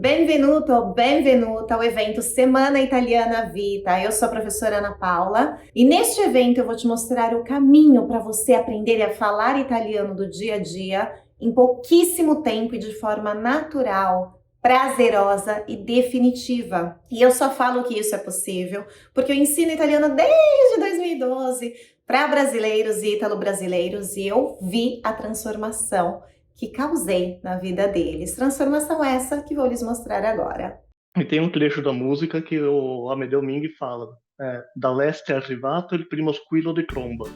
Benvenuto, benvenuta ao evento Semana Italiana Vita. Eu sou a professora Ana Paula e neste evento eu vou te mostrar o caminho para você aprender a falar italiano do dia a dia em pouquíssimo tempo e de forma natural, prazerosa e definitiva. E eu só falo que isso é possível porque eu ensino italiano desde 2012 para brasileiros e italo-brasileiros e eu vi a transformação que causei na vida deles. Transformação essa que vou lhes mostrar agora. E tem um trecho da música que o Amedeo Minghi fala: dall'est è arrivato il primo squillo di tromba.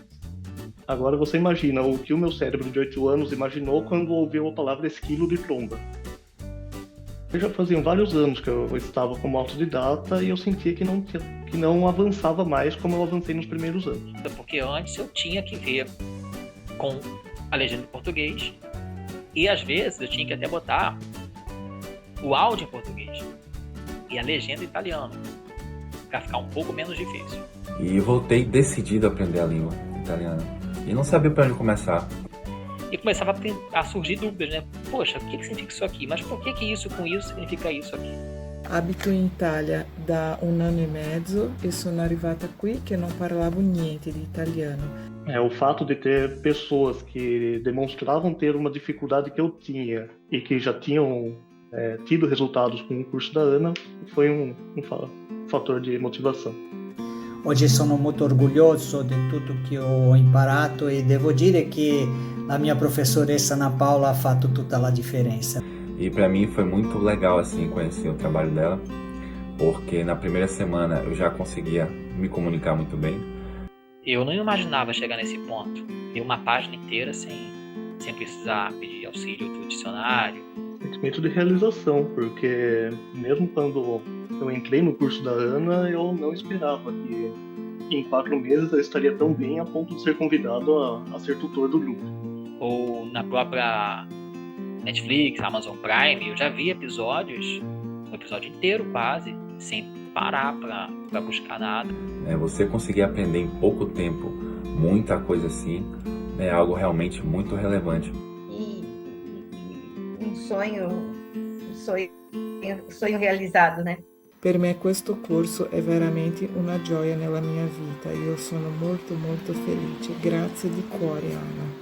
Agora você imagina o que o meu cérebro de 8 anos imaginou quando ouviu a palavra esquilo de tromba. Já faziam vários anos que eu estava como autodidata e eu sentia que não avançava mais como eu avancei nos primeiros anos. Porque antes eu tinha que ver com a legenda em português e às vezes eu tinha que até botar o áudio em português e a legenda em italiano para ficar um pouco menos difícil. E voltei decidido a aprender a língua italiana e não sabia para onde começar. E começava a surgir dúvidas, né? Poxa, o que significa isso aqui? Mas por que isso com isso significa isso aqui? Abito in Italia da 1 anno e mezzo e sono arrivata qui che non parlavo niente di italiano. O fato de ter pessoas que demonstravam ter uma dificuldade que eu tinha e que já tinham tido resultados com o curso da Ana foi um fator de motivação. Oggi sono molto orgoglioso di tutto che ho imparato e devo dire che la mia professoressa Ana Paula ha fatto tutta la differenza. E para mim foi muito legal assim conhecer o trabalho dela, porque na primeira semana eu já conseguia me comunicar muito bem. Eu não imaginava chegar nesse ponto, ler uma página inteira sem precisar pedir auxílio do dicionário. Sentimento de realização, porque mesmo quando eu entrei no curso da Ana, eu não esperava que em 4 meses eu estaria tão bem a ponto de ser convidado a ser tutor do grupo. Ou na própria Netflix, Amazon Prime, eu já vi episódios, um episódio inteiro quase, sem parar para buscar nada. Você conseguir aprender em pouco tempo muita coisa assim é algo realmente muito relevante. Um sonho realizado, né? Per me questo corso è veramente una gioia nella mia vita e io sono molto felice. Grazie di cuore, Ana.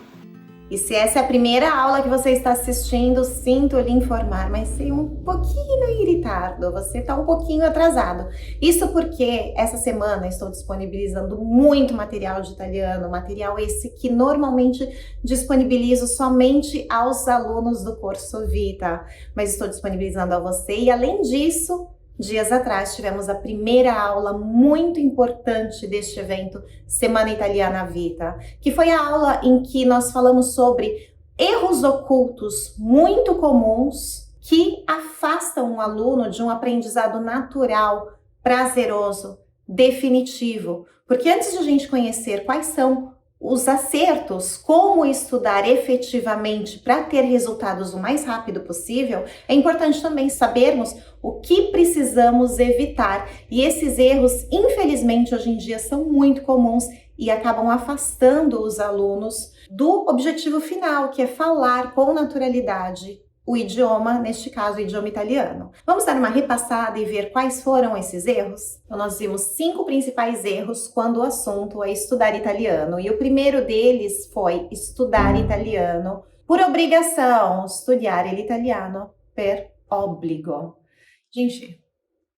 E se essa é a primeira aula que você está assistindo, sinto lhe informar, mas sei um pouquinho irritado, você está um pouquinho atrasado. Isso porque essa semana estou disponibilizando muito material de italiano, material esse que normalmente disponibilizo somente aos alunos do curso Vita, mas estou disponibilizando a você e além disso, dias atrás tivemos a primeira aula muito importante deste evento Semana Italiana Vita, que foi a aula em que nós falamos sobre erros ocultos muito comuns que afastam um aluno de um aprendizado natural, prazeroso, definitivo. Porque antes de a gente conhecer quais são os acertos, como estudar efetivamente para ter resultados o mais rápido possível, é importante também sabermos o que precisamos evitar. E esses erros, infelizmente, hoje em dia são muito comuns e acabam afastando os alunos do objetivo final, que é falar com naturalidade o idioma, neste caso, o idioma italiano. Vamos dar uma repassada e ver quais foram esses erros? Então, nós vimos 5 principais erros quando o assunto é estudar italiano. E o primeiro deles foi estudar italiano por obrigação, studiare l'italiano per obbligo. Gente,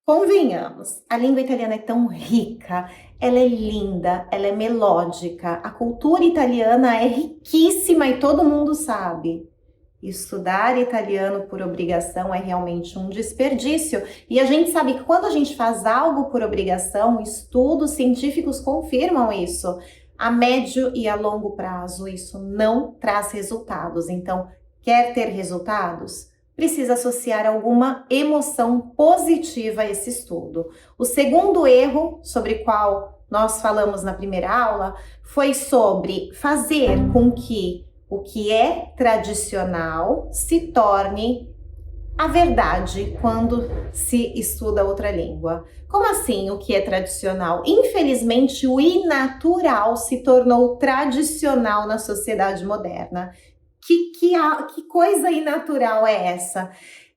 convenhamos, a língua italiana é tão rica, ela é linda, ela é melódica, a cultura italiana é riquíssima e todo mundo sabe. Estudar italiano por obrigação é realmente um desperdício. E a gente sabe que quando a gente faz algo por obrigação, estudos científicos confirmam isso. A médio e a longo prazo, isso não traz resultados. Então, quer ter resultados? Precisa associar alguma emoção positiva a esse estudo. O segundo erro, sobre o qual nós falamos na primeira aula, foi sobre fazer com que o que é tradicional se torne a verdade quando se estuda outra língua. Como assim o que é tradicional? Infelizmente, o inatural se tornou tradicional na sociedade moderna. Que coisa inatural é essa?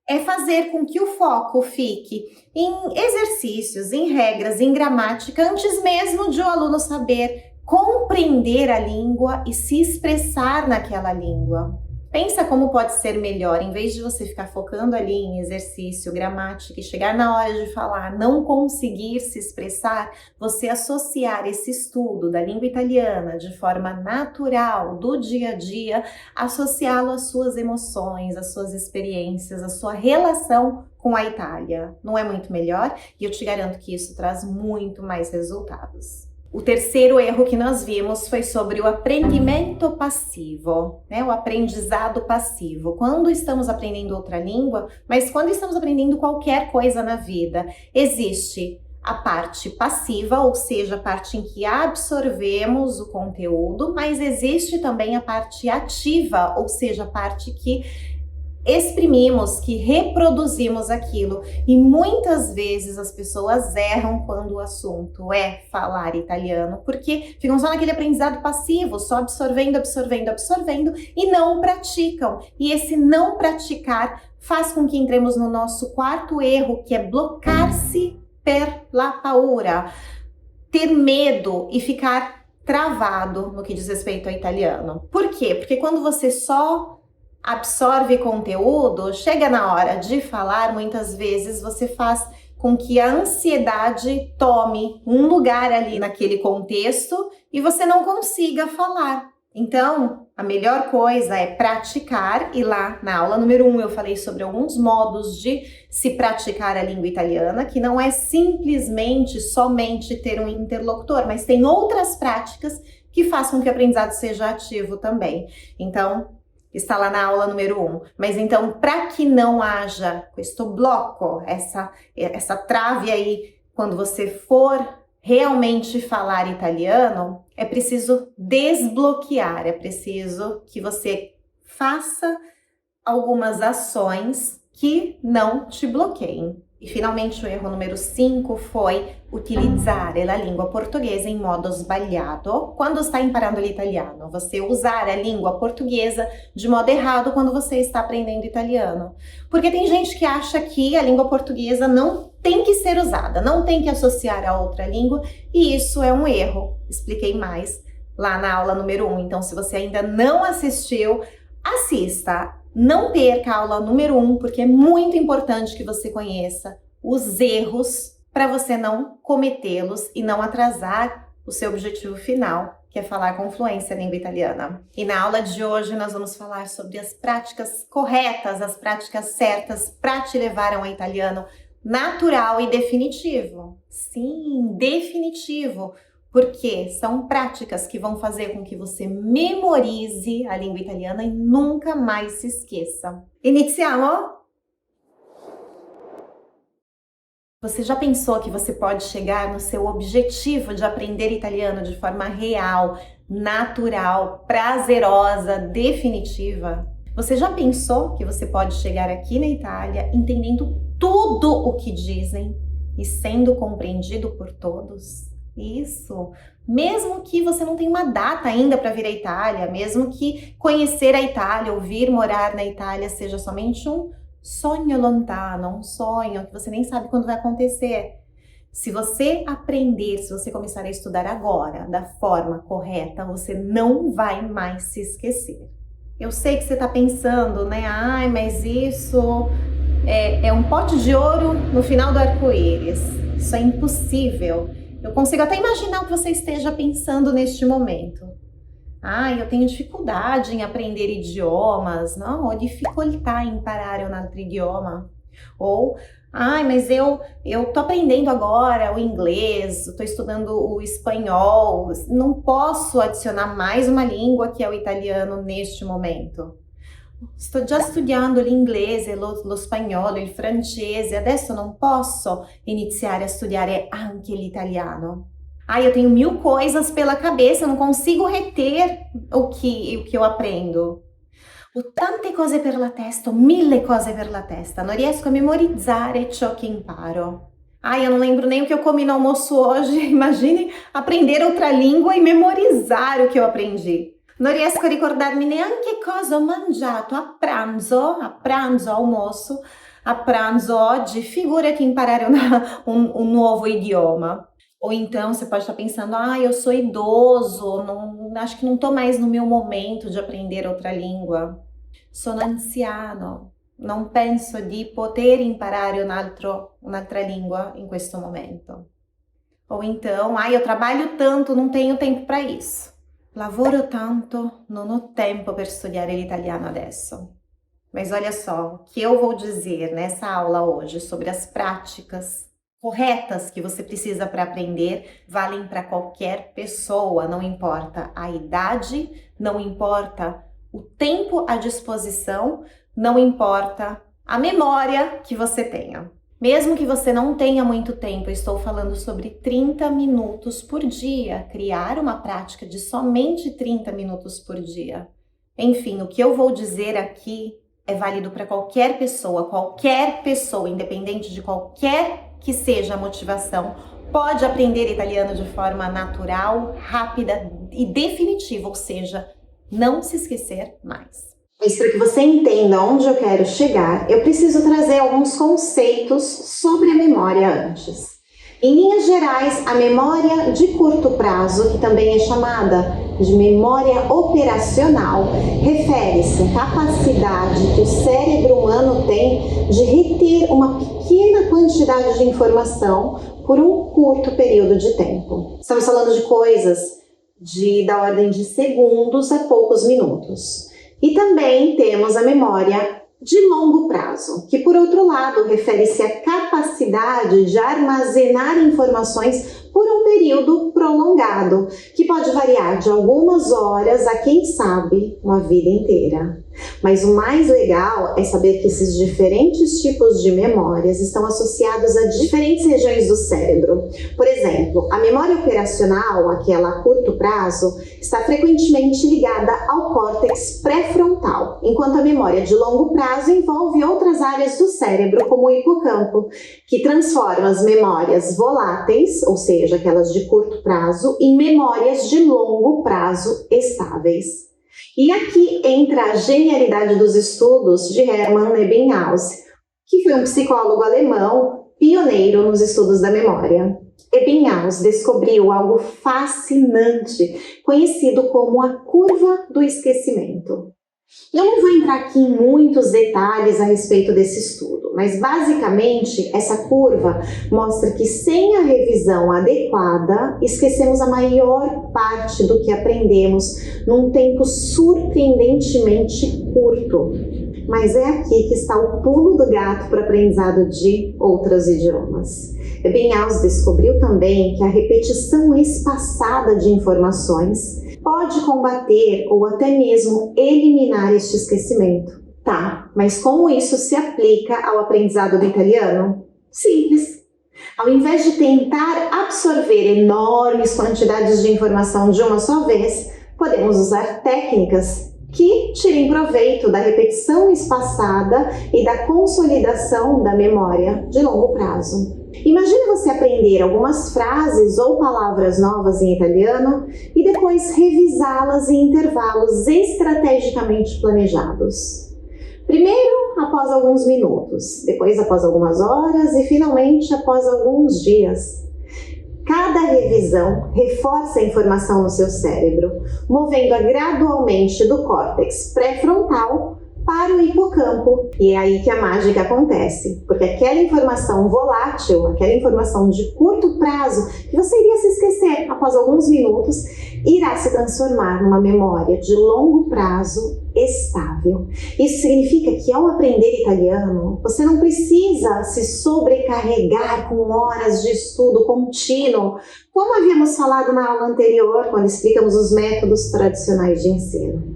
é fazer com que o foco fique em exercícios, em regras, em gramática, antes mesmo de o aluno saber compreender a língua e se expressar naquela língua. Pensa como pode ser melhor, em vez de você ficar focando ali em exercício, gramática e chegar na hora de falar, não conseguir se expressar, você associar esse estudo da língua italiana de forma natural, do dia a dia, associá-lo às suas emoções, às suas experiências, à sua relação com a Itália. Não é muito melhor? E eu te garanto que isso traz muito mais resultados. O terceiro erro que nós vimos foi sobre o aprendimento passivo, né? O aprendizado passivo. Quando estamos aprendendo outra língua, mas quando estamos aprendendo qualquer coisa na vida, existe a parte passiva, ou seja, a parte em que absorvemos o conteúdo, mas existe também a parte ativa, ou seja, a parte que exprimimos, que reproduzimos aquilo. E muitas vezes as pessoas erram quando o assunto é falar italiano, porque ficam só naquele aprendizado passivo, só absorvendo, absorvendo, absorvendo e não praticam. E esse não praticar faz com que entremos no nosso quarto erro, que é blocar-se per la paura, ter medo e ficar travado no que diz respeito ao italiano. Por quê? Porque quando você só absorve conteúdo, chega na hora de falar, muitas vezes você faz com que a ansiedade tome um lugar ali naquele contexto e você não consiga falar. Então, a melhor coisa é praticar, e lá na aula número 1 eu falei sobre alguns modos de se praticar a língua italiana, que não é simplesmente somente ter um interlocutor, mas tem outras práticas que façam que o aprendizado seja ativo também. Então, está lá na aula número 1. Mas então, para que não haja este bloco, essa trave aí, quando você for realmente falar italiano, é preciso desbloquear, é preciso que você faça algumas ações que não te bloqueiem. E finalmente o erro número 5 foi utilizzare la língua portuguesa em modo sbagliato quando está imparando l'italiano. Você usar a língua portuguesa de modo errado quando você está aprendendo italiano. Porque tem gente que acha que a língua portuguesa não tem que ser usada, não tem que associar a outra língua, e isso é um erro. Expliquei mais lá na aula número 1. Então, se você ainda não assistiu, assista. Não perca a aula número 1, porque é muito importante que você conheça os erros para você não cometê-los e não atrasar o seu objetivo final, que é falar com fluência a língua italiana. E na aula de hoje nós vamos falar sobre as práticas corretas, as práticas certas para te levar ao italiano natural e definitivo. Sim, definitivo. Porque são práticas que vão fazer com que você memorize a língua italiana e nunca mais se esqueça. Iniziamo? Você já pensou que você pode chegar no seu objetivo de aprender italiano de forma real, natural, prazerosa, definitiva? Você já pensou que você pode chegar aqui na Itália entendendo tudo o que dizem e sendo compreendido por todos? Isso, mesmo que você não tenha uma data ainda para vir à Itália, mesmo que conhecer a Itália ou vir morar na Itália seja somente um sonho lontano, um sonho que você nem sabe quando vai acontecer. Se você aprender, se você começar a estudar agora, da forma correta, você não vai mais se esquecer. Eu sei que você está pensando, né? Ai, mas isso é um pote de ouro no final do arco-íris. Isso é impossível. Eu consigo até imaginar o que você esteja pensando neste momento. Eu tenho dificuldade em aprender idiomas, não? Ou dificultar em imparare un altro idioma. Ou, mas eu tô aprendendo agora o inglês, estou estudando o espanhol, não posso adicionar mais uma língua que é o italiano neste momento. Sto già studiando l'inglese, lo spagnolo, il francese, adesso non posso iniziare a studiare anche l'italiano. Eu tenho 1000 coisas pela cabeça, eu não consigo reter o que eu aprendo. Ho tante cose per la testa, ho 1000 cose per la testa, non riesco a memorizzare ciò che imparo. Eu não lembro nem o que eu comi no almoço hoje, imagine aprender outra língua e memorizar o que eu aprendi. Non riesco a ricordarmi neanche cosa ho mangiato a pranzo, almoço, a pranzo oggi, figura que imparare um novo idioma. Ou então você pode estar pensando, eu sou idoso, acho que não estou mais no meu momento de aprender outra língua. Sono anziano, non penso di poter imparare un'altra língua in questo momento. Ou então, eu trabalho tanto, não tenho tempo para isso. Lavoro tanto, non ho tempo per studiare l'italiano adesso. Mas olha só, o que eu vou dizer nessa aula hoje sobre as práticas corretas que você precisa para aprender valem para qualquer pessoa, não importa a idade, não importa o tempo à disposição, não importa a memória que você tenha. Mesmo que você não tenha muito tempo, eu estou falando sobre 30 minutos por dia, criar uma prática de somente 30 minutos por dia. Enfim, o que eu vou dizer aqui é válido para qualquer pessoa, independente de qualquer que seja a motivação, pode aprender italiano de forma natural, rápida e definitiva, ou seja, não se esquecer mais. Mas para que você entenda onde eu quero chegar, eu preciso trazer alguns conceitos sobre a memória antes. Em linhas gerais, a memória de curto prazo, que também é chamada de memória operacional, refere-se à capacidade que o cérebro humano tem de reter uma pequena quantidade de informação por um curto período de tempo. Estamos falando de coisas da ordem de segundos a poucos minutos. E também temos a memória de longo prazo, que por outro lado refere-se à capacidade de armazenar informações por um período prolongado, que pode variar de algumas horas a, quem sabe, uma vida inteira. Mas o mais legal é saber que esses diferentes tipos de memórias estão associados a diferentes regiões do cérebro. Por exemplo, a memória operacional, aquela a curto prazo, está frequentemente ligada ao córtex pré-frontal, enquanto a memória de longo prazo envolve outras áreas do cérebro, como o hipocampo, que transforma as memórias voláteis, ou seja, aquelas de curto prazo, em memórias de longo prazo estáveis. E aqui entra a genialidade dos estudos de Hermann Ebbinghaus, que foi um psicólogo alemão pioneiro nos estudos da memória. Ebbinghaus descobriu algo fascinante, conhecido como a curva do esquecimento. Eu não vou entrar aqui em muitos detalhes a respeito desse estudo, mas basicamente essa curva mostra que sem a revisão adequada, esquecemos a maior parte do que aprendemos num tempo surpreendentemente curto. Mas é aqui que está o pulo do gato para o aprendizado de outros idiomas. Ebbinghaus descobriu também que a repetição espaçada de informações pode combater ou até mesmo eliminar este esquecimento. Tá, mas como isso se aplica ao aprendizado do italiano? Simples. Ao invés de tentar absorver enormes quantidades de informação de uma só vez, podemos usar técnicas que tirem proveito da repetição espaçada e da consolidação da memória de longo prazo. Imagine você aprender algumas frases ou palavras novas em italiano e depois revisá-las em intervalos estrategicamente planejados. Primeiro após alguns minutos, depois após algumas horas e finalmente após alguns dias. Cada revisão reforça a informação no seu cérebro, movendo-a gradualmente do córtex pré-frontal para o hipocampo. E é aí que a mágica acontece, porque aquela informação volátil, aquela informação de curto prazo, que você iria se esquecer após alguns minutos, irá se transformar numa memória de longo prazo estável. Isso significa que ao aprender italiano, você não precisa se sobrecarregar com horas de estudo contínuo, como havíamos falado na aula anterior, quando explicamos os métodos tradicionais de ensino.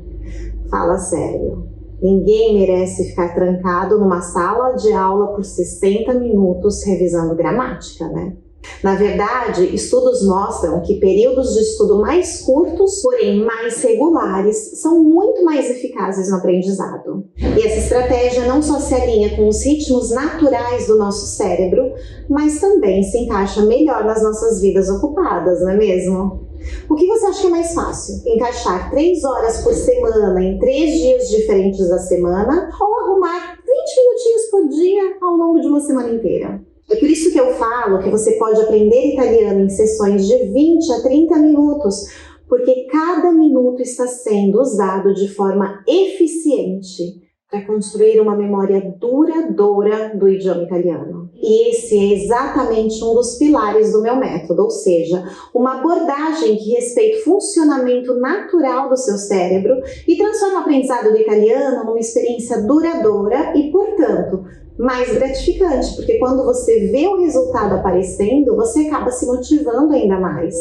Fala sério. Ninguém merece ficar trancado numa sala de aula por 60 minutos revisando gramática, né? Na verdade, estudos mostram que períodos de estudo mais curtos, porém mais regulares, são muito mais eficazes no aprendizado. E essa estratégia não só se alinha com os ritmos naturais do nosso cérebro, mas também se encaixa melhor nas nossas vidas ocupadas, não é mesmo? O que você acha que é mais fácil? Encaixar 3 horas por semana em 3 dias diferentes da semana ou arrumar 20 minutinhos por dia ao longo de uma semana inteira. É por isso que eu falo que você pode aprender italiano em sessões de 20 a 30 minutos, porque cada minuto está sendo usado de forma eficiente para construir uma memória duradoura do idioma italiano. E esse é exatamente um dos pilares do meu método, ou seja, uma abordagem que respeita o funcionamento natural do seu cérebro e transforma o aprendizado do italiano numa experiência duradoura e, portanto, mais gratificante, porque quando você vê o resultado aparecendo, você acaba se motivando ainda mais.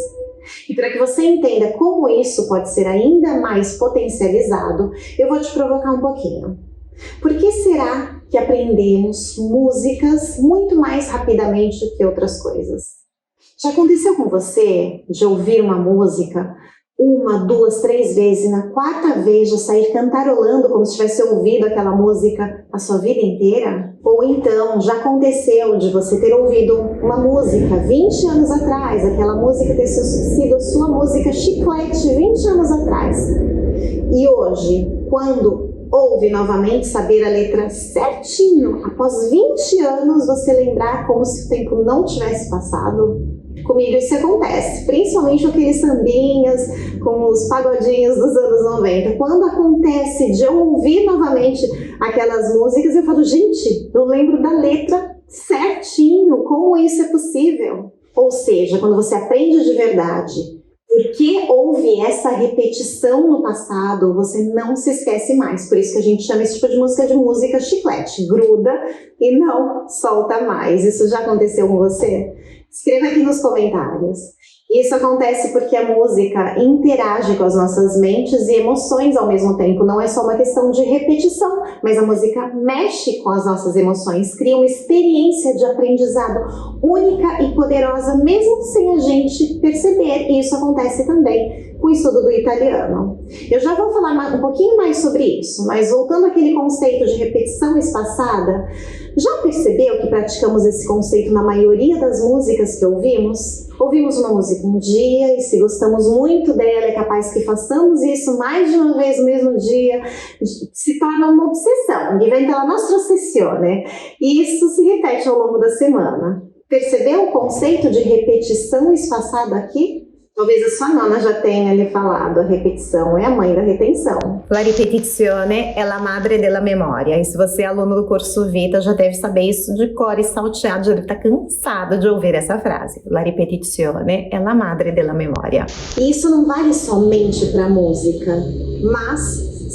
E para que você entenda como isso pode ser ainda mais potencializado, eu vou te provocar um pouquinho. Por que será que aprendemos músicas muito mais rapidamente do que outras coisas? Já aconteceu com você de ouvir uma música 1, 2, 3 vezes e na 4ª vez já sair cantarolando como se tivesse ouvido aquela música a sua vida inteira? Ou então já aconteceu de você ter ouvido uma música 20 anos atrás, aquela música ter sido a sua música chiclete 20 anos atrás, e hoje, quando ouve novamente saber a letra certinho, após 20 anos você lembrar como se o tempo não tivesse passado? Comigo isso acontece, principalmente aqueles sambinhas com os pagodinhos dos anos 90. Quando acontece de eu ouvir novamente aquelas músicas, eu falo, gente, eu lembro da letra certinho, como isso é possível? Ou seja, quando você aprende de verdade, porque houve essa repetição no passado, você não se esquece mais. Por isso que a gente chama esse tipo de música chiclete. Gruda e não solta mais. Isso já aconteceu com você? Escreva aqui nos comentários. Isso acontece porque a música interage com as nossas mentes e emoções ao mesmo tempo. Não é só uma questão de repetição, mas a música mexe com as nossas emoções, cria uma experiência de aprendizado única e poderosa, mesmo sem a gente perceber. E isso acontece também com o estudo do italiano. Eu já vou falar um pouquinho mais sobre isso, mas voltando àquele conceito de repetição espaçada, já percebeu que praticamos esse conceito na maioria das músicas que ouvimos? Ouvimos uma música um dia e se gostamos muito dela, é capaz que façamos isso mais de uma vez no mesmo dia, se torna uma obsessão, diventa la nostra ossessione, e isso se repete ao longo da semana. Percebeu o conceito de repetição espaçada aqui? Talvez a sua nona já tenha lhe falado, a repetição é a mãe da retenção. La ripetizione è la madre della memoria. E se você é aluno do curso Vita, já deve saber isso de cor e salteado, já deve estar cansado de ouvir essa frase. La ripetizione è la madre della memoria. E isso não vale somente para a música, mas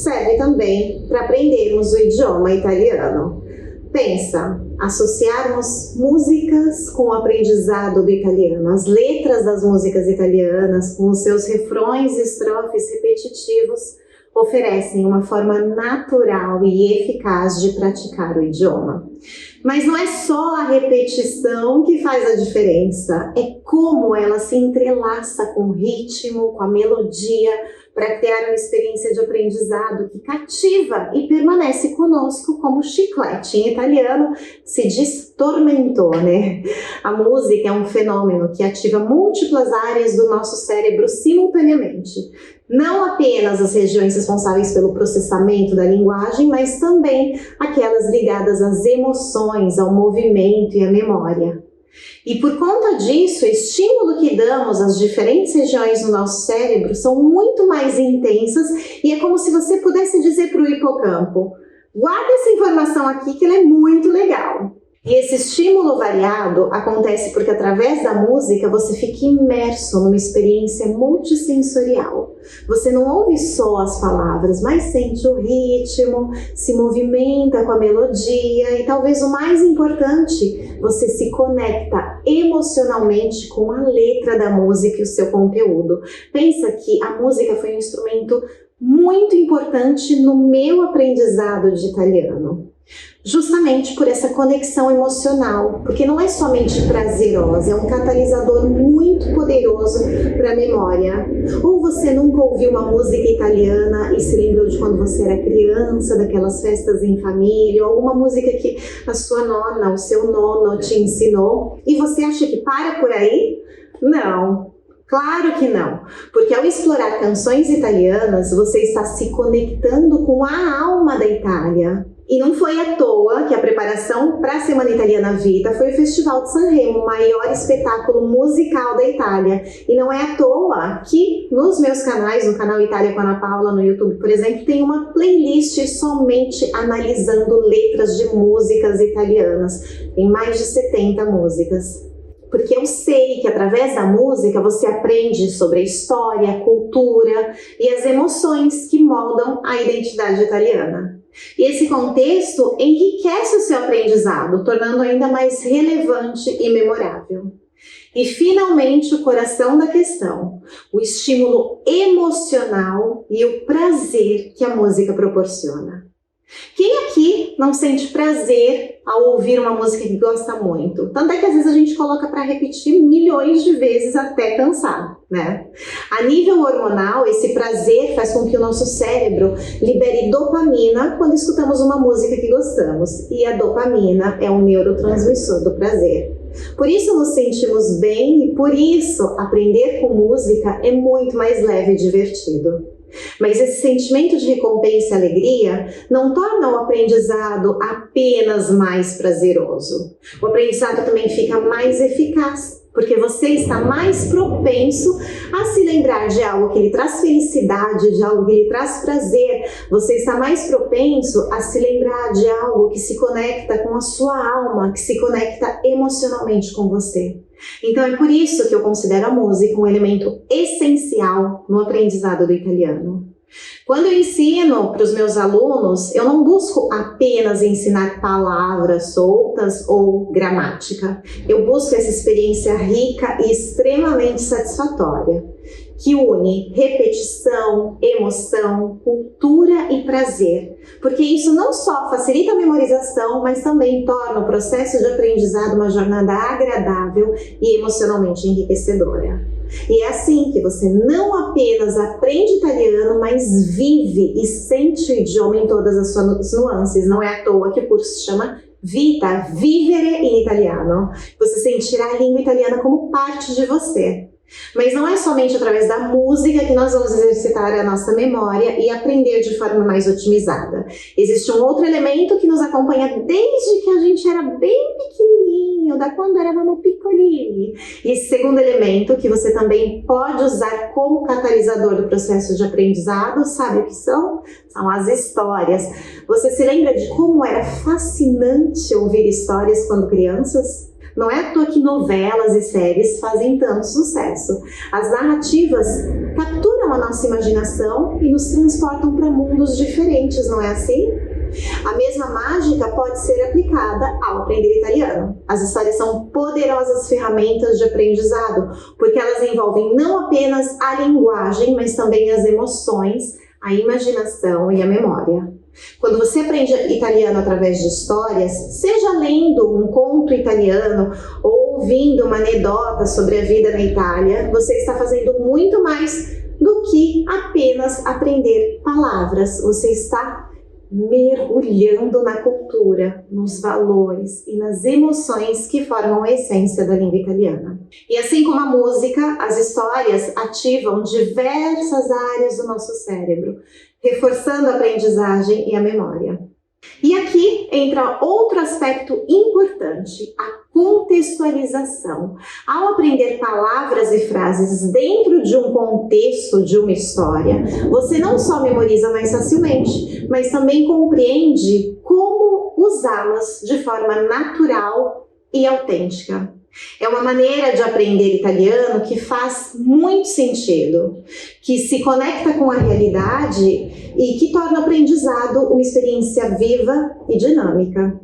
serve também para aprendermos o idioma italiano. Pensa, associarmos músicas com o aprendizado do italiano, as letras das músicas italianas, com os seus refrões e estrofes repetitivos, oferecem uma forma natural e eficaz de praticar o idioma. Mas não é só a repetição que faz a diferença, é como ela se entrelaça com o ritmo, com a melodia, para criar uma experiência de aprendizado que cativa e permanece conosco como chiclete. Em italiano se diz tormentone. A música é um fenômeno que ativa múltiplas áreas do nosso cérebro simultaneamente. Não apenas as regiões responsáveis pelo processamento da linguagem, mas também aquelas ligadas às emoções, ao movimento e à memória. E por conta disso, o estímulo que damos às diferentes regiões do nosso cérebro são muito mais intensas e é como se você pudesse dizer para o hipocampo, guarda essa informação aqui que ela é muito legal. E esse estímulo variado acontece porque através da música você fica imerso numa experiência multissensorial. Você não ouve só as palavras, mas sente o ritmo, se movimenta com a melodia e talvez o mais importante, você se conecta emocionalmente com a letra da música e o seu conteúdo. Pensa que a música foi um instrumento muito importante no meu aprendizado de italiano. Justamente por essa conexão emocional, porque não é somente prazerosa, é um catalisador muito poderoso para a memória. Ou você nunca ouviu uma música italiana e se lembrou de quando você era criança, daquelas festas em família, ou alguma música que a sua nona, o seu nono te ensinou, e você acha que para por aí? Não. Claro que não, porque ao explorar canções italianas, você está se conectando com a alma da Itália. E não foi à toa que a preparação para a Semana Italiana Vita foi o Festival de Sanremo, o maior espetáculo musical da Itália. E não é à toa que nos meus canais, no canal Itália com a Ana Paula, no YouTube, por exemplo, tem uma playlist somente analisando letras de músicas italianas. Tem mais de 70 músicas. Porque eu sei que através da música você aprende sobre a história, a cultura e as emoções que moldam a identidade italiana. E esse contexto enriquece o seu aprendizado, tornando ainda mais relevante e memorável. E finalmente o coração da questão, o estímulo emocional e o prazer que a música proporciona. Quem aqui não sente prazer ao ouvir uma música que gosta muito? Tanto é que às vezes a gente coloca para repetir milhões de vezes até cansar, né? A nível hormonal, esse prazer faz com que o nosso cérebro libere dopamina quando escutamos uma música que gostamos. E a dopamina é um neurotransmissor do prazer. Por isso nos sentimos bem e por isso aprender com música é muito mais leve e divertido. Mas esse sentimento de recompensa e alegria não torna o aprendizado apenas mais prazeroso. O aprendizado também fica mais eficaz, porque você está mais propenso a se lembrar de algo que lhe traz felicidade, de algo que lhe traz prazer. Você está mais propenso a se lembrar de algo que se conecta com a sua alma, que se conecta emocionalmente com você. Então é por isso que eu considero a música um elemento essencial no aprendizado do italiano. Quando eu ensino para os meus alunos, eu não busco apenas ensinar palavras soltas ou gramática. Eu busco essa experiência rica e extremamente satisfatória, que une repetição, emoção, cultura e prazer. Porque isso não só facilita a memorização, mas também torna o processo de aprendizado uma jornada agradável e emocionalmente enriquecedora. E é assim que você não apenas aprende italiano, mas vive e sente o idioma em todas as suas nuances. Não é à toa que o curso se chama Vita, Vivere in Italiano. Você sentirá a língua italiana como parte de você. Mas não é somente através da música que nós vamos exercitar a nossa memória e aprender de forma mais otimizada. Existe um outro elemento que nos acompanha desde que a gente era bem pequenininho, da quando eravamo piccolini. E esse segundo elemento que você também pode usar como catalisador do processo de aprendizado, sabe o que são? São as histórias. Você se lembra de como era fascinante ouvir histórias quando crianças? Não é à toa que novelas e séries fazem tanto sucesso. As narrativas capturam a nossa imaginação e nos transportam para mundos diferentes, não é assim? A mesma mágica pode ser aplicada ao aprender italiano. As histórias são poderosas ferramentas de aprendizado, porque elas envolvem não apenas a linguagem, mas também as emoções, a imaginação e a memória. Quando você aprende italiano através de histórias, seja lendo um conto italiano ou ouvindo uma anedota sobre a vida na Itália, você está fazendo muito mais do que apenas aprender palavras. Você está mergulhando na cultura, nos valores e nas emoções que formam a essência da língua italiana. E assim como a música, as histórias ativam diversas áreas do nosso cérebro, reforçando a aprendizagem e a memória. E aqui entra outro aspecto importante, a contextualização. Ao aprender palavras e frases dentro de um contexto de uma história, você não só memoriza mais facilmente, mas também compreende como usá-las de forma natural e autêntica. É uma maneira de aprender italiano que faz muito sentido, que se conecta com a realidade e que torna o aprendizado uma experiência viva e dinâmica.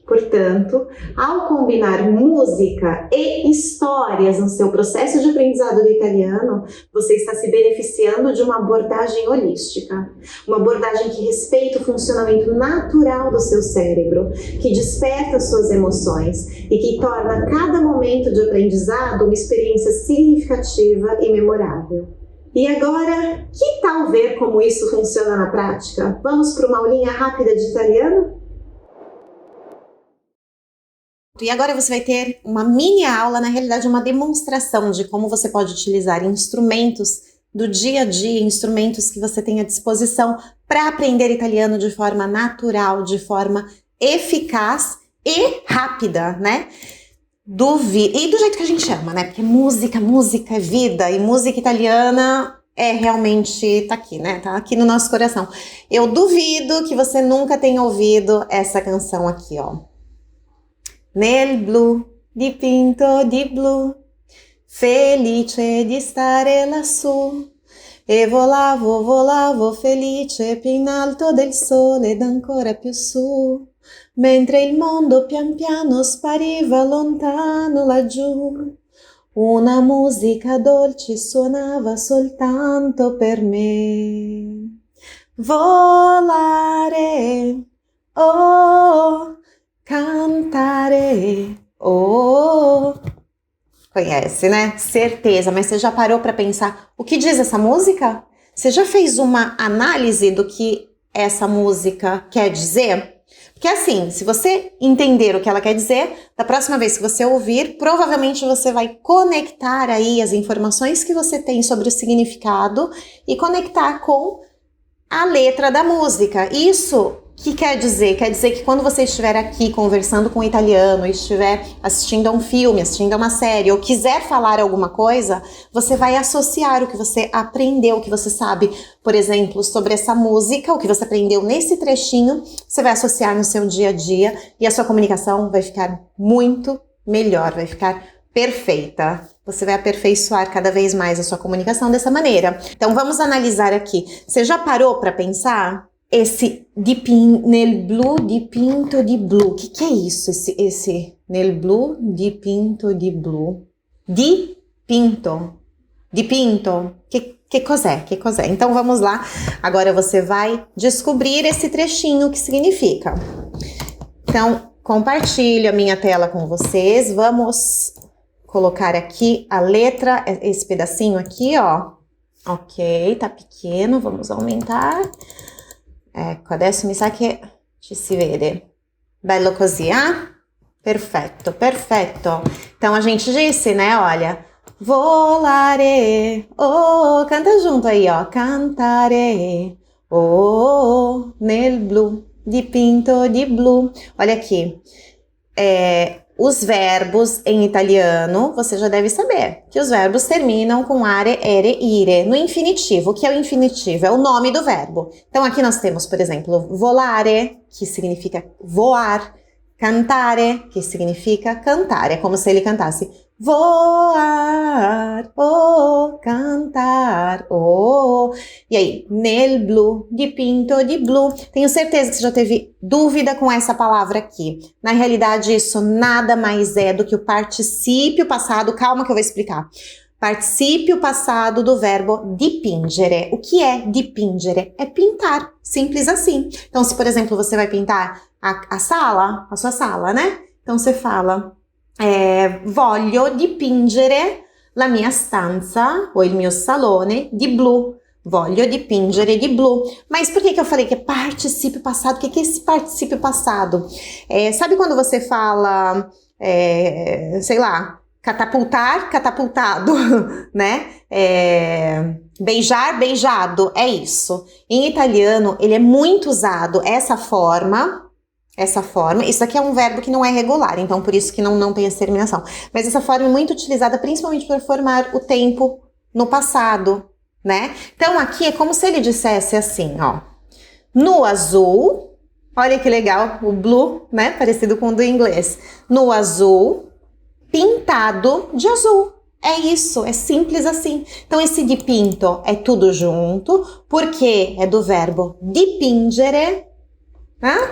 Portanto, ao combinar música e histórias no seu processo de aprendizado do italiano, você está se beneficiando de uma abordagem holística, uma abordagem que respeita o funcionamento natural do seu cérebro, que desperta suas emoções e que torna cada momento de aprendizado uma experiência significativa e memorável. E agora, que tal ver como isso funciona na prática? Vamos para uma aulinha rápida de italiano? E agora você vai ter uma mini aula, na realidade uma demonstração de como você pode utilizar instrumentos do dia a dia, instrumentos que você tem à disposição para aprender italiano de forma natural, de forma eficaz e rápida, né? E do jeito que a gente ama, né? Porque música é vida, e música italiana realmente tá aqui, né? Tá aqui no nosso coração. Eu duvido que você nunca tenha ouvido essa canção aqui, ó. Nel blu, dipinto di blu, felice di stare lassù, e volavo felice più in alto del sole ed ancora più su, mentre il mondo pian piano spariva lontano laggiù. Una musica dolce suonava soltanto per me. Volare, oh, cantare, oh. Conhece, né? Certeza, mas você já parou para pensar o que diz essa música? Você já fez uma análise do que essa música quer dizer? Porque assim, se você entender o que ela quer dizer, da próxima vez que você ouvir, provavelmente você vai conectar aí as informações que você tem sobre o significado e conectar com a letra da música. Isso que quer dizer? Quer dizer que quando você estiver aqui conversando com um italiano, estiver assistindo a um filme, assistindo a uma série, ou quiser falar alguma coisa, você vai associar o que você aprendeu, o que você sabe, por exemplo, sobre essa música, o que você aprendeu nesse trechinho, você vai associar no seu dia a dia e a sua comunicação vai ficar muito melhor, vai ficar perfeita. Você vai aperfeiçoar cada vez mais a sua comunicação dessa maneira. Então vamos analisar aqui. Você já parou para pensar? Esse nel blu dipinto di blu. O que é isso? Esse nel blu dipinto di blu. Dipinto. Que cos'è? Que cos'è? Então vamos lá. Agora você vai descobrir esse trechinho que significa. Então, compartilho a minha tela com vocês. Vamos colocar aqui a letra, esse pedacinho aqui, ó. Ok, tá pequeno, vamos aumentar. Ecco, adesso mi sa che ci si vede. Bello così, Perfetto. Então a gente disse, né, olha, volare, oh, canta junto aí, ó, cantare, oh, nel blu, dipinto di blu. Olha aqui, os verbos em italiano, você já deve saber que os verbos terminam com are, ere, ire, no infinitivo. O que é o infinitivo? É o nome do verbo. Então aqui nós temos, por exemplo, volare, que significa voar, cantare, que significa cantar. É como se ele cantasse voar, oh, cantar, oh. E aí, nel blu, dipinto di blu. Tenho certeza que você já teve dúvida com essa palavra aqui. Na realidade, isso nada mais é do que o particípio passado. Calma que eu vou explicar. Particípio passado do verbo dipingere. O que é dipingere? É pintar, simples assim. Então, se por exemplo você vai pintar a sua sala, né? Então você fala voglio dipingere la mia stanza o il mio salone di blu. Voglio dipingere di blu. Mas por que eu falei que é particípio passado? O que é esse particípio passado? Sabe quando você fala, sei lá, catapultar, catapultado, né? Beijar, beijado, é isso. Em italiano, ele é muito usado, essa forma, isso aqui é um verbo que não é regular, então por isso que não tem essa terminação. Mas essa forma é muito utilizada principalmente para formar o tempo no passado, né? Então aqui é como se ele dissesse assim, ó. No azul, olha que legal, o blue, né? Parecido com o do inglês. No azul, pintado de azul. É isso, é simples assim. Então esse dipinto é tudo junto, porque é do verbo dipingere, né?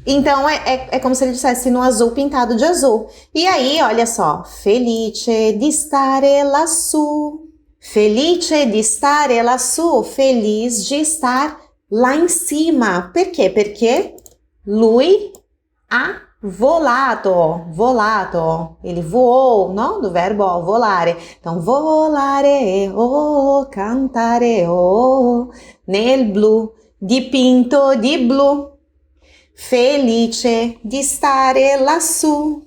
Então é como se ele dissesse no azul pintado de azul. E aí, olha só, felice di stare lassù. Felice di stare lassù, feliz de estar lá em cima. Por quê? Porque lui ha volato, ele voou, não? Do verbo volare. Então, volare, oh, cantare, oh, nel blu, dipinto di blu, felice di stare lassù.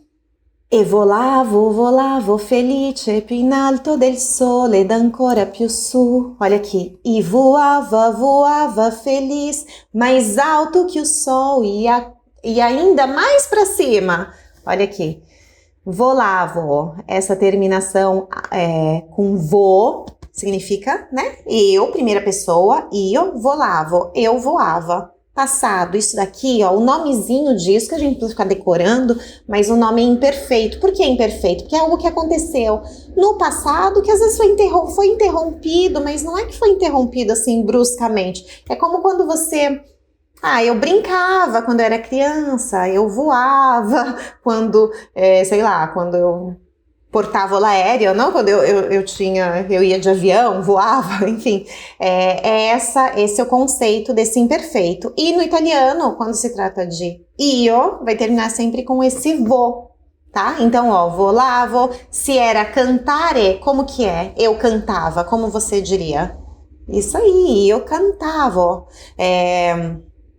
E volavo felice più in alto del sole ed ancora più su. Olha aqui. E voava feliz, mais alto que o sol e ainda mais para cima. Olha aqui. Volavo. Essa terminação com vo significa, né? Eu, primeira pessoa, io volavo. Eu voava. Passado, isso daqui, ó, o nomezinho disso que a gente precisa ficar decorando, mas o nome é imperfeito. Por que é imperfeito? Porque é algo que aconteceu no passado, que às vezes foi interrompido, mas não é que foi interrompido assim bruscamente. É como quando você... eu brincava quando eu era criança, eu voava quando, quando eu portava o aéreo, não? Quando eu ia de avião, voava, enfim. Esse é o conceito desse imperfeito. E no italiano, quando se trata de io, vai terminar sempre com esse vo, tá? Então, ó, volavo. Se era cantare, como que é? Eu cantava, como você diria? Isso aí, eu cantava.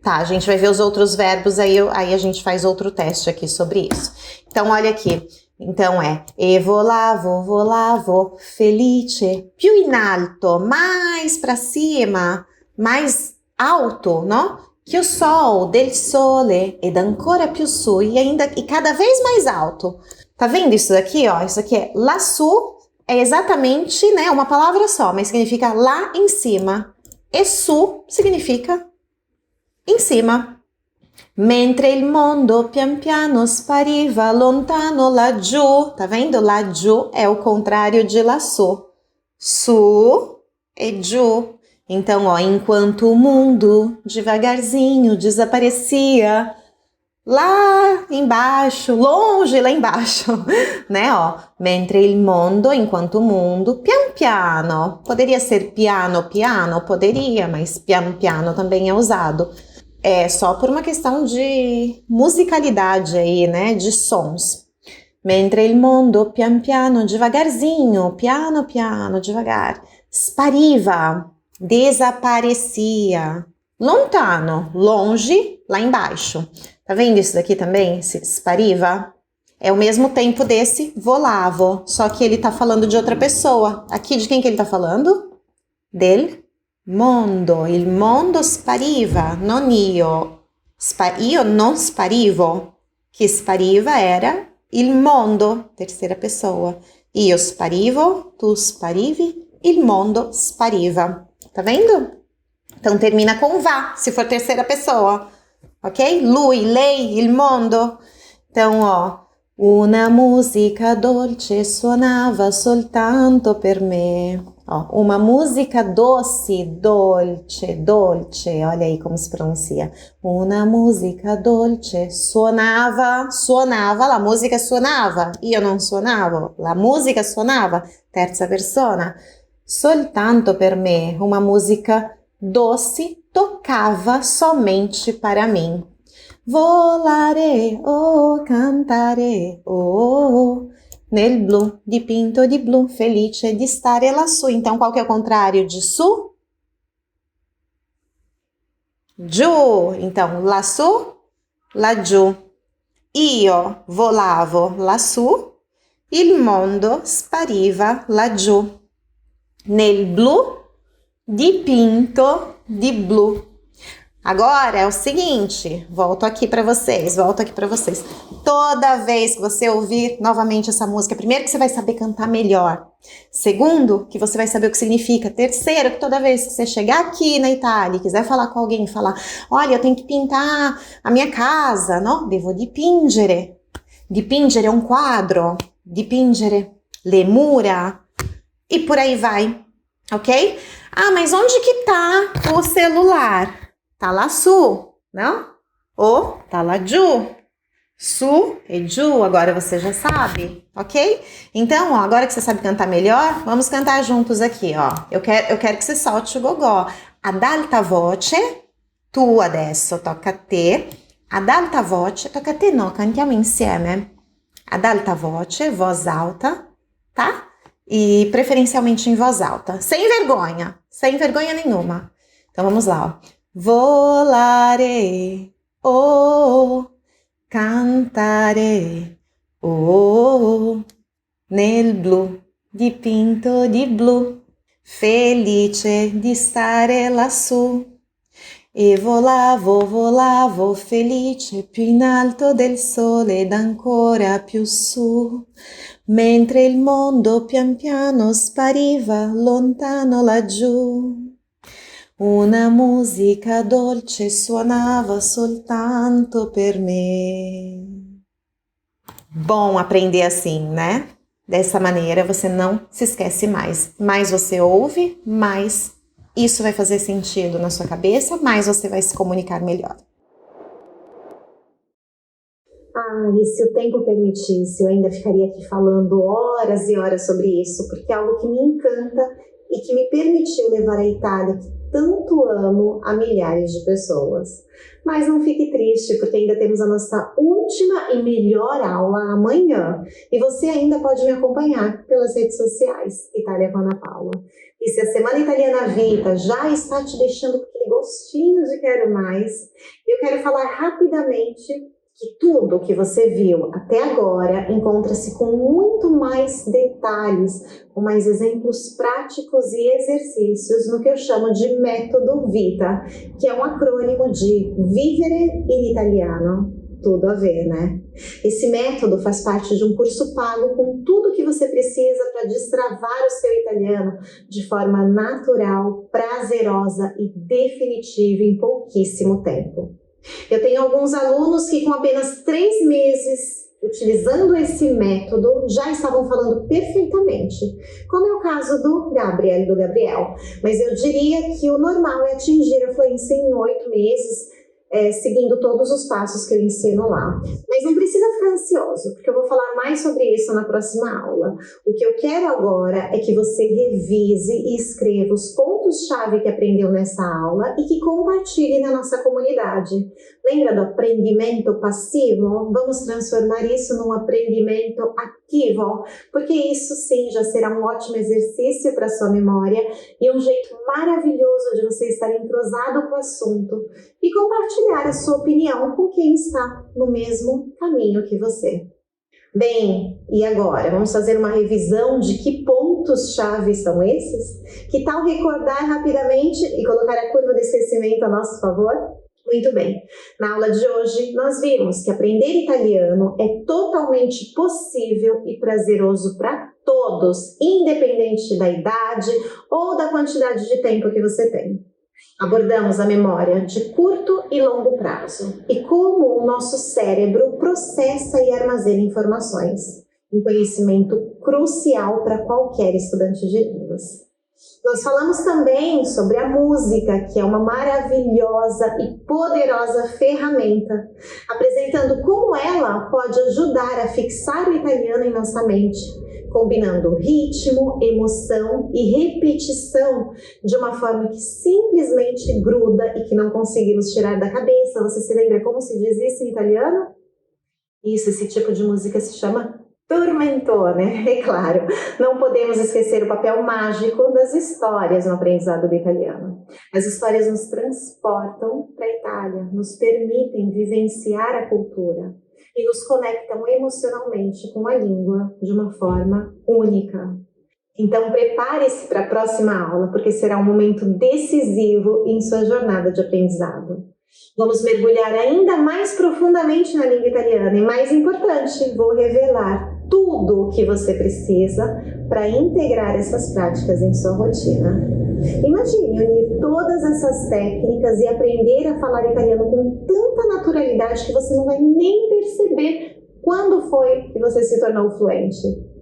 Tá, a gente vai ver os outros verbos, aí a gente faz outro teste aqui sobre isso. Então, olha aqui. Então e volavo felice, più in alto, mais para cima, mais alto, não? Que o sol, del sole, ed ancora più su, e cada vez mais alto. Tá vendo isso daqui, ó? Isso aqui é lassù, é exatamente, né, uma palavra só, mas significa lá em cima. E su significa em cima. Mentre il mondo pian piano spariva lontano laggiù, tá vendo? Laggiù é o contrário de lassù. Su e giù. Então, ó, enquanto o mundo devagarzinho desaparecia lá embaixo, longe lá embaixo, né, ó. Mentre il mondo, enquanto o mundo, pian piano. Poderia ser piano, poderia, mas piano, piano também é usado. É só por uma questão de musicalidade aí, né, de sons. Mentre il mondo pian piano, devagarzinho, piano, piano, devagar, spariva, desaparecia, lontano, longe, lá embaixo. Tá vendo isso daqui também, esse spariva? É o mesmo tempo desse volavo, só que ele tá falando de outra pessoa. Aqui de quem que ele tá falando? Del mondo, il mondo spariva, non io. Io non sparivo. Que spariva era il mondo, terceira pessoa. Io sparivo, tu sparivi, il mondo spariva. Tá vendo? Então termina com va, se for terceira pessoa. Ok? Lui, lei, il mondo. Então, ó. Una musica dolce suonava soltanto per me. Ó, uma música doce, dolce, olha aí como se pronuncia. Una musica dolce suonava, la música suonava, io non suonavo, la musica suonava, terza persona. Soltanto per me, uma música doce tocava somente para mim. Volare, cantare, nel blu, dipinto di blu, felice di stare lassù. Então, qual que é o contrário de su? Giù. Então, lassù, laggiù. Io volavo lassù, il mondo spariva laggiù. Nel blu, dipinto di blu. Agora é o seguinte, volto aqui para vocês. Toda vez que você ouvir novamente essa música, primeiro que você vai saber cantar melhor. Segundo, que você vai saber o que significa. Terceiro, que toda vez que você chegar aqui na Itália e quiser falar com alguém, falar, olha, eu tenho que pintar a minha casa, não? Devo dipingere. Dipingere é um quadro. Dipingere le mura. E por aí vai, ok? Ah, mas onde que tá o celular? Tá lassù, não? Ou tá laggiù. Su e giù, agora você já sabe, ok? Então, ó, agora que você sabe cantar melhor, vamos cantar juntos aqui, ó. Eu quero que você solte o gogó. Ad alta voce, tu adesso, tocca a te. Ad alta voce, tocca a te no, cantiamo insieme. Ad alta voce, voz alta, tá? E preferencialmente em voz alta. Sem vergonha nenhuma. Então vamos lá, ó. Volare, cantare, Oh, nel blu, dipinto di blu, felice di stare lassù. E volavo, volavo felice più in alto del sole ed ancora più su, mentre il mondo pian piano spariva lontano laggiù. Una musica dolce suonava soltanto per me. Bom aprender assim, né? Dessa maneira você não se esquece mais. Mais você ouve, mais isso vai fazer sentido na sua cabeça, mais você vai se comunicar melhor. E se o tempo permitisse, eu ainda ficaria aqui falando horas e horas sobre isso, porque é algo que me encanta e que me permitiu levar a Itália, que tanto amo, a milhares de pessoas. Mas não fique triste, porque ainda temos a nossa última e melhor aula amanhã. E você ainda pode me acompanhar pelas redes sociais, Itália com Ana Paula. E se a Semana Italiana Vita já está te deixando com aquele gostinho de quero mais, eu quero falar rapidamente que tudo que você viu até agora encontra-se com muito mais detalhes, com mais exemplos práticos e exercícios no que eu chamo de Método Vita, que é um acrônimo de Vivere in Italiano. Tudo a ver, né? Esse método faz parte de um curso pago com tudo que você precisa para destravar o seu italiano de forma natural, prazerosa e definitiva em pouquíssimo tempo. Eu tenho alguns alunos que com apenas 3 meses utilizando esse método já estavam falando perfeitamente, como é o caso do Gabriel. Mas eu diria que o normal é atingir a fluência em 8 meses, seguindo todos os passos que eu ensino lá. Mas não precisa ficar ansioso, porque eu vou falar mais sobre isso na próxima aula. O que eu quero agora é que você revise e escreva os pontos-chave que aprendeu nessa aula e que compartilhe na nossa comunidade. Lembra do aprendimento passivo? Vamos transformar isso num aprendimento ativo, porque isso sim já será um ótimo exercício para sua memória e um jeito maravilhoso de você estar entrosado com o assunto e compartilhar a sua opinião com quem está no mesmo caminho que você. Bem, e agora? Vamos fazer uma revisão de que pontos-chave são esses? Que tal recordar rapidamente e colocar a curva de esquecimento a nosso favor? Muito bem, na aula de hoje nós vimos que aprender italiano é totalmente possível e prazeroso para todos, independente da idade ou da quantidade de tempo que você tem. Abordamos a memória de curto e longo prazo e como o nosso cérebro processa e armazena informações, um conhecimento crucial para qualquer estudante de línguas. Nós falamos também sobre a música, que é uma maravilhosa e poderosa ferramenta, apresentando como ela pode ajudar a fixar o italiano em nossa mente, combinando ritmo, emoção e repetição de uma forma que simplesmente gruda e que não conseguimos tirar da cabeça. Você se lembra como se diz isso em italiano? Isso, esse tipo de música se chama tormentone, é claro. Não podemos esquecer o papel mágico das histórias no aprendizado do italiano. As histórias nos transportam para a Itália, nos permitem vivenciar a cultura e nos conectam emocionalmente com a língua de uma forma única. Então prepare-se para a próxima aula, porque será um momento decisivo em sua jornada de aprendizado. Vamos mergulhar ainda mais profundamente na língua italiana e, mais importante, vou revelar tudo o que você precisa para integrar essas práticas em sua rotina. Imagine unir todas essas técnicas e aprender a falar italiano com tanta naturalidade que você não vai nem perceber quando foi que você se tornou fluente.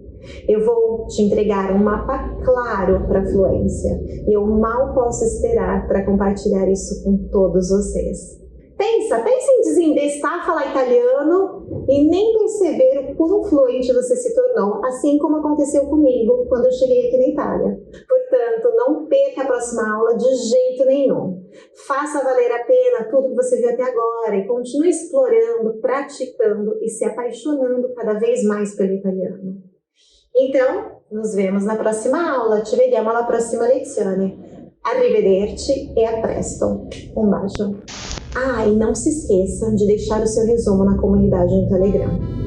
Eu vou te entregar um mapa claro para a fluência e eu mal posso esperar para compartilhar isso com todos vocês. Pensa em desembestar, falar italiano e nem perceber o quão fluente você se tornou, assim como aconteceu comigo quando eu cheguei aqui na Itália. Portanto, não perca a próxima aula de jeito nenhum. Faça valer a pena tudo que você viu até agora e continue explorando, praticando e se apaixonando cada vez mais pelo italiano. Então, nos vemos na próxima aula. Ci vediamo alla prossima lezione. Arrivederci e a presto. Um bacio. E não se esqueça de deixar o seu resumo na comunidade no Telegram.